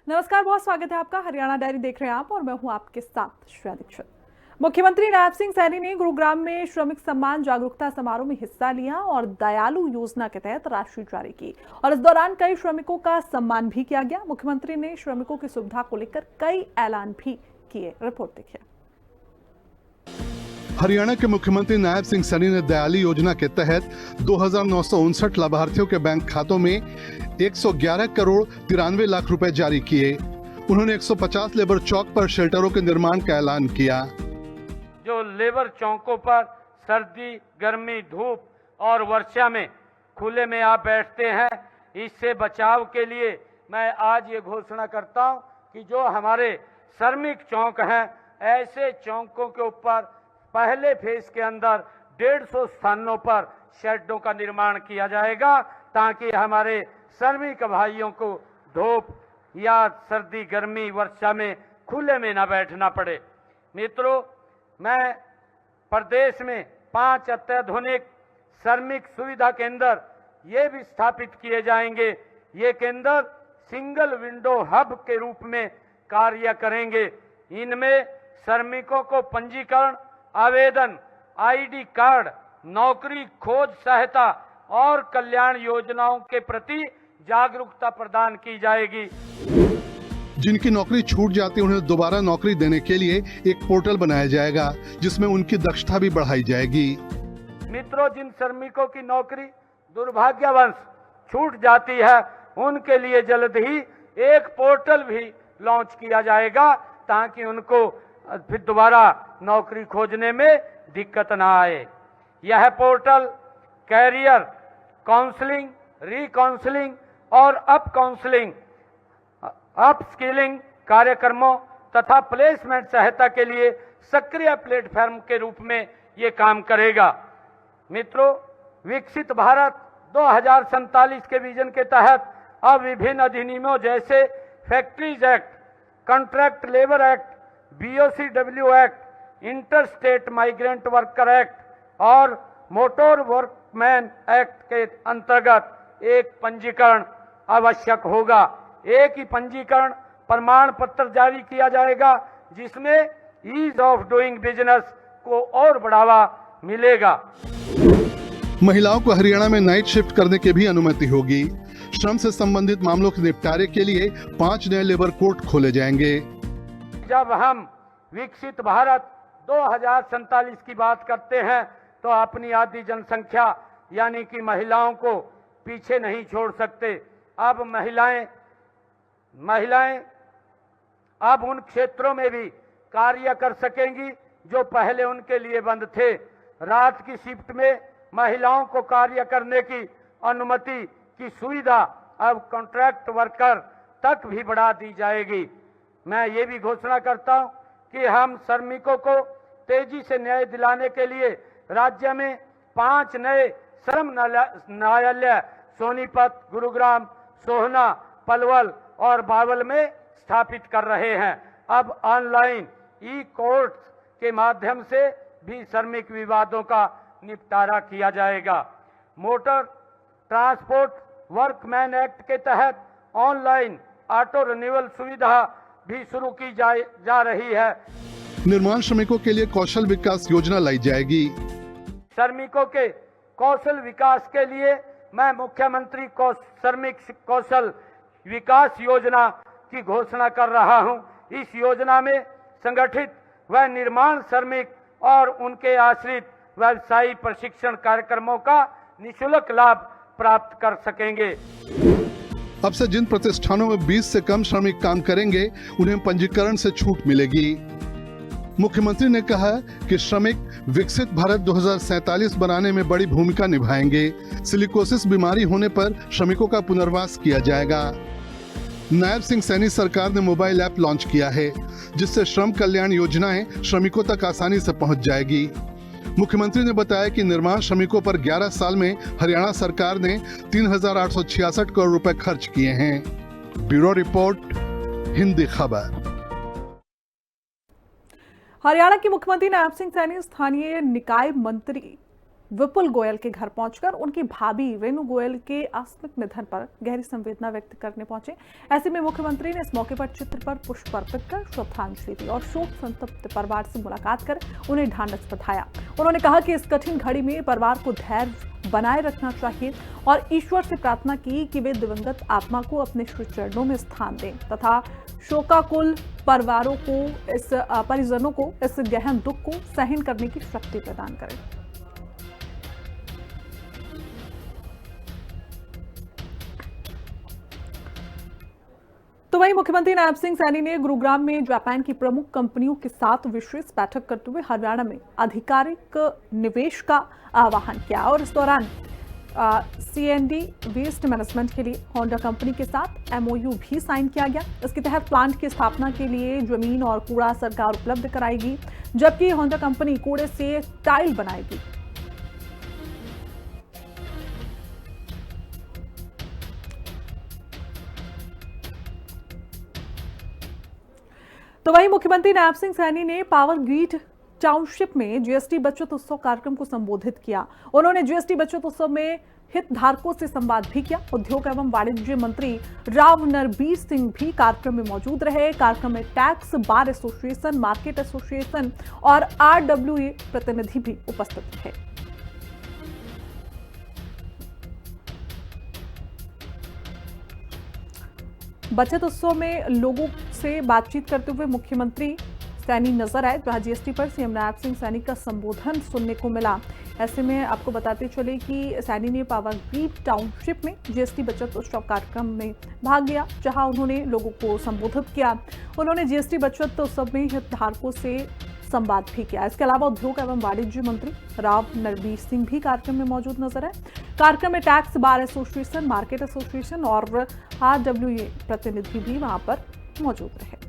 नमस्कार, बहुत स्वागत है आपका। हरियाणा डायरी देख रहे हैं आप और मैं हूं आपके साथ श्रेया दीक्षित। मुख्यमंत्री नायब सिंह सैनी ने गुरुग्राम में श्रमिक सम्मान जागरूकता समारोह में हिस्सा लिया और दयालु योजना के तहत राशि जारी की और इस दौरान कई श्रमिकों का सम्मान भी किया गया। मुख्यमंत्री ने श्रमिकों की सुविधा को लेकर कई ऐलान भी किए। रिपोर्ट देखिए। हरियाणा के मुख्यमंत्री नायब सिंह सैनी ने दयालु योजना के तहत 2,959 लाभार्थियों के बैंक खातों में 111 करोड़ 93 लाख रुपए जारी किए। उन्होंने 150 लेबर चौक पर शेल्टरों के निर्माण का ऐलान किया। जो लेबर चौकों पर सर्दी, गर्मी, धूप और वर्षा में खुले में आप बैठते हैं, इससे बचाव के लिए मैं आज ये घोषणा करता हूं कि जो हमारे श्रमिक चौक हैं, ऐसे चौकों के ऊपर पहले फेज के अंदर 150 स्थानों पर शेडों का निर्माण किया जाएगा, ताकि हमारे श्रमिक भाइयों को धूप या सर्दी, गर्मी, वर्षा में खुले में न बैठना पड़े। मित्रों, मैं प्रदेश में 5 अत्याधुनिक श्रमिक सुविधा केंद्र ये भी स्थापित किए जाएंगे। ये केंद्र सिंगल विंडो हब के रूप में कार्य करेंगे। इनमें श्रमिकों को पंजीकरण, आवेदन, आईडी कार्ड, नौकरी खोज सहायता और कल्याण योजनाओं के प्रति जागरूकता प्रदान की जाएगी। जिनकी नौकरी छूट जाती है उन्हें दोबारा नौकरी देने के लिए एक पोर्टल बनाया जाएगा, जिसमें उनकी दक्षता भी बढ़ाई जाएगी। मित्रों, जिन श्रमिकों की नौकरी दुर्भाग्यवश छूट जाती है, उनके लिए जल्द ही एक पोर्टल भी लॉन्च किया जाएगा, ताकि उनको फिर दोबारा नौकरी खोजने में दिक्कत ना आए। यह पोर्टल कैरियर काउंसलिंग, रिकाउंसलिंग और अप स्किलिंग कार्यक्रमों तथा प्लेसमेंट सहायता के लिए सक्रिय प्लेटफॉर्म के रूप में ये काम करेगा। मित्रों, विकसित भारत 2047 के विजन के तहत अब विभिन्न अधिनियमों जैसे factories act, contract labour act, BOCW act, inter state migrant worker act और मोटर वर्कमैन एक्ट के अंतर्गत एक पंजीकरण आवश्यक होगा। एक ही पंजीकरण प्रमाण पत्र जारी किया जाएगा, जिसमें ईज ऑफ डूइंग बिजनेस को और बढ़ावा मिलेगा। महिलाओं को हरियाणा में नाइट शिफ्ट करने की भी अनुमति होगी। श्रम से संबंधित मामलों के निपटारे के लिए 5 नए लेबर कोर्ट खोले जाएंगे। जब हम विकसित भारत 2047 की बात करते हैं, तो अपनी आधी जनसंख्या यानी कि महिलाओं को पीछे नहीं छोड़ सकते। अब महिलाएं अब उन क्षेत्रों में भी कार्य कर सकेंगी जो पहले उनके लिए बंद थे। रात की शिफ्ट में महिलाओं को कार्य करने की अनुमति की सुविधा अब कॉन्ट्रैक्ट वर्कर तक भी बढ़ा दी जाएगी। मैं ये भी घोषणा करता हूं कि हम श्रमिकों को तेजी से न्याय दिलाने के लिए राज्य में 5 नए श्रम न्यायालय सोनीपत, गुरुग्राम, सोहना, पलवल और बावल में स्थापित कर रहे हैं। अब ऑनलाइन ई कोर्ट्स के माध्यम से भी श्रमिक विवादों का निपटारा किया जाएगा। मोटर ट्रांसपोर्ट वर्कमैन एक्ट के तहत ऑनलाइन ऑटो रिन्यूअल सुविधा भी शुरू की जा रही है। निर्माण श्रमिकों के लिए कौशल विकास योजना लाई जाएगी। श्रमिकों के कौशल विकास के लिए मैं मुख्यमंत्री श्रमिक कौशल विकास योजना की घोषणा कर रहा हूं। इस योजना में संगठित व निर्माण श्रमिक और उनके आश्रित व्यवसायी प्रशिक्षण कार्यक्रमों का निःशुल्क लाभ प्राप्त कर सकेंगे। अब से जिन प्रतिष्ठानों में 20 से कम श्रमिक काम करेंगे, उन्हें पंजीकरण से छूट मिलेगी। मुख्यमंत्री ने कहा कि श्रमिक विकसित भारत 2047 बनाने में बड़ी भूमिका निभाएंगे। सिलिकोसिस बीमारी होने पर श्रमिकों का पुनर्वास किया जाएगा। नायब सिंह सैनी सरकार ने मोबाइल ऐप लॉन्च किया है, जिससे श्रम कल्याण योजनाएं श्रमिकों तक आसानी से पहुंच जाएगी। मुख्यमंत्री ने बताया कि निर्माण श्रमिकों पर 11 साल में हरियाणा सरकार ने 3,866 करोड़ रुपए खर्च किए हैं। ब्यूरो रिपोर्ट, हिंदी खबर। हरियाणा के मुख्यमंत्री नायब सिंह सैनी स्थानीय निकाय मंत्री विपुल गोयल के घर पहुंचकर उनकी भाभी रेणु गोयल के आकस्मिक निधन पर गहरी संवेदना व्यक्त करने पहुंचे। ऐसे में मुख्यमंत्री ने इस मौके पर चित्र पर पुष्प अर्पित कर श्रद्धांजलि दी और शोक संतप्त परिवार से मुलाकात कर उन्हें ढांढस बंधाया। उन्होंने कहा कि इस कठिन घड़ी में परिवार को धैर्य बनाए रखना चाहिए और ईश्वर से प्रार्थना की कि वे दिवंगत आत्मा को अपने श्री चरणों में स्थान दें तथा शोकाकुल परिजनों को इस गहन दुख को सहन करने की शक्ति प्रदान करें। तो वहीं मुख्यमंत्री नायब सिंह सैनी ने गुरुग्राम में जापान की प्रमुख कंपनियों के साथ विशेष बैठक करते हुए हरियाणा में आधिकारिक निवेश का आह्वान किया और इस दौरान सीएनडी वेस्ट मैनेजमेंट के लिए होंडा कंपनी के साथ एमओयू भी साइन किया गया। इसके तहत प्लांट की स्थापना के लिए जमीन और कूड़ा सरकार उपलब्ध कराएगी, जबकि होंडा कंपनी कूड़े से टाइल बनाएगी। तो वहीं मुख्यमंत्री नायब सिंह सैनी ने पावर ग्रिड टाउनशिप में जीएसटी बचत उत्सव कार्यक्रम को संबोधित किया। उन्होंने जीएसटी बचत उत्सव में हितधारकों से संवाद भी किया। उद्योग एवं वाणिज्य मंत्री राव नरबीर सिंह भी कार्यक्रम में मौजूद रहे। कार्यक्रम में tax bar association, market association और आरडब्ल्यूए प्रतिनिधि भी उपस्थित थे। बचत उत्सव में लोगों से बातचीत करते हुए मुख्यमंत्री सैनी नजर आए, जहां जीएसटी पर सीएम नायब सिंह सैनी का संबोधन सुनने को मिला। ऐसे में आपको बताते चले कि सैनी ने पावर ग्रिड टाउनशिप में जीएसटी बचत उत्सव कार्यक्रम में भाग लिया, जहां उन्होंने लोगों को संबोधित किया। उन्होंने जीएसटी बचत उत्सव में हितधारकों से संवाद भी किया। इसके अलावा उद्योग एवं वाणिज्य मंत्री राव नरबीर सिंह भी कार्यक्रम में मौजूद नजर आए। कार्यक्रम में tax bar association, market association और आरडब्ल्यूए प्रतिनिधि भी वहां पर मौजूद रहे।